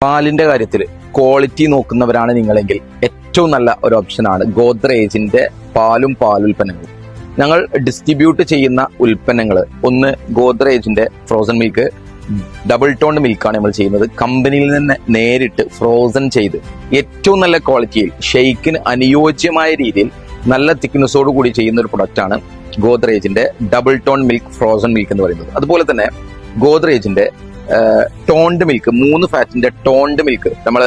പാലിന്റെ കാര്യത്തിൽ ക്വാളിറ്റി നോക്കുന്നവരാണ് നിങ്ങളെങ്കിൽ ഏറ്റവും നല്ല ഒരു ഓപ്ഷനാണ് ഗോദ്രേജിന്റെ പാലും പാലുൽപ്പന്നങ്ങളും. ഞങ്ങൾ ഡിസ്ട്രിബ്യൂട്ട് ചെയ്യുന്ന ഉൽപ്പന്നങ്ങൾ, ഒന്ന് ഗോദ്രേജിന്റെ ഫ്രോസൺ മിൽക്ക്, ഡബിൾ ടോൺ മിൽക്കാണ് നമ്മൾ ചെയ്യുന്നത്. കമ്പനിയിൽ നിന്ന് നേരിട്ട് ഫ്രോസൺ ചെയ്ത് ഏറ്റവും നല്ല ക്വാളിറ്റിയിൽ ഷെയ്ക്കിന് അനുയോജ്യമായ രീതിയിൽ നല്ല തിക്നെസ്സോട് കൂടി ചെയ്യുന്ന ഒരു പ്രൊഡക്റ്റാണ് ഗോദ്രേജിന്റെ double tone milk frozen milk എന്ന് പറയുന്നത്. അതുപോലെ തന്നെ ഗോദ്രേജിന്റെ ടോൺഡ് മിൽക്ക്, 3 ഫാറ്റിന്റെ ടോൺഡ് മിൽക്ക് നമ്മൾ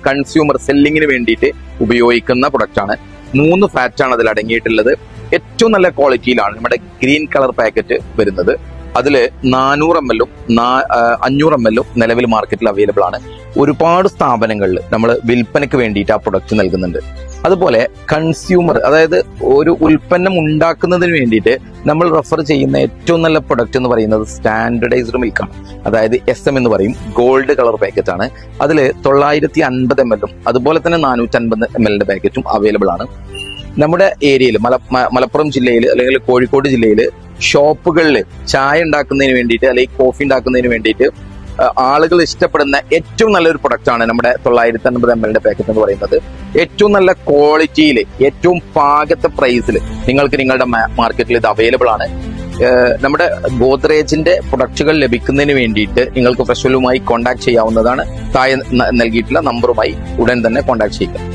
കൺസ്യൂമർ സെല്ലിങ്ങിന് വേണ്ടിയിട്ട് ഉപയോഗിക്കുന്ന പ്രൊഡക്റ്റാണ്. 3 ഫാറ്റാണ് അതിൽ അടങ്ങിയിട്ടുള്ളത്. ഏറ്റവും നല്ല ക്വാളിറ്റിയിലാണ് നമ്മുടെ ഗ്രീൻ കളർ പാക്കറ്റ് വരുന്നത്. അതിൽ 400 ml 500 ml നിലവിൽ മാർക്കറ്റിൽ അവൈലബിൾ ആണ്. ഒരുപാട് സ്ഥാപനങ്ങളിൽ നമ്മൾ വിൽപ്പനയ്ക്ക് വേണ്ടിയിട്ട് ആ പ്രൊഡക്റ്റ് നൽകുന്നുണ്ട്. അതുപോലെ കൺസ്യൂമർ, അതായത് ഒരു ഉൽപ്പന്നം ഉണ്ടാക്കുന്നതിന് വേണ്ടിയിട്ട് നമ്മൾ റെഫർ ചെയ്യുന്ന ഏറ്റവും നല്ല പ്രൊഡക്റ്റ് എന്ന് പറയുന്നത് സ്റ്റാൻഡർഡൈസ്ഡ് മിൽക്കാണ്. അതായത് SM എന്ന് പറയും, ഗോൾഡ് കളർ പാക്കറ്റ് ആണ്. അതിൽ 950 ml അതുപോലെ തന്നെ 450 ml പാക്കറ്റും അവൈലബിൾ ആണ്. നമ്മുടെ ഏരിയയിൽ മലപ്പുറം ജില്ലയിൽ അല്ലെങ്കിൽ കോഴിക്കോട് ജില്ലയിൽ ഷോപ്പുകളിൽ ചായ ഉണ്ടാക്കുന്നതിന് വേണ്ടിയിട്ട് അല്ലെങ്കിൽ കോഫി ഉണ്ടാക്കുന്നതിന് വേണ്ടിയിട്ട് ആളുകൾ ഇഷ്ടപ്പെടുന്ന ഏറ്റവും നല്ലൊരു പ്രൊഡക്റ്റാണ് നമ്മുടെ 950 ml പാക്കറ്റ് എന്ന് പറയുന്നത്. ഏറ്റവും നല്ല ക്വാളിറ്റിയിൽ ഏറ്റവും പാകത്തെ പ്രൈസിൽ നിങ്ങൾക്ക് നിങ്ങളുടെ മാർക്കറ്റിൽ ഇത് അവൈലബിൾ ആണ്. നമ്മുടെ ഗോദ്രേജിന്റെ പ്രൊഡക്റ്റുകൾ ലഭിക്കുന്നതിന് വേണ്ടിയിട്ട് നിങ്ങൾക്ക് ഫ്രഷ് വെല്ലുമായി കോൺടാക്ട് ചെയ്യാവുന്നതാണ്. താഴെ നൽകിയിട്ടുള്ള നമ്പറുമായി ഉടൻ തന്നെ കോൺടാക്ട് ചെയ്യുക.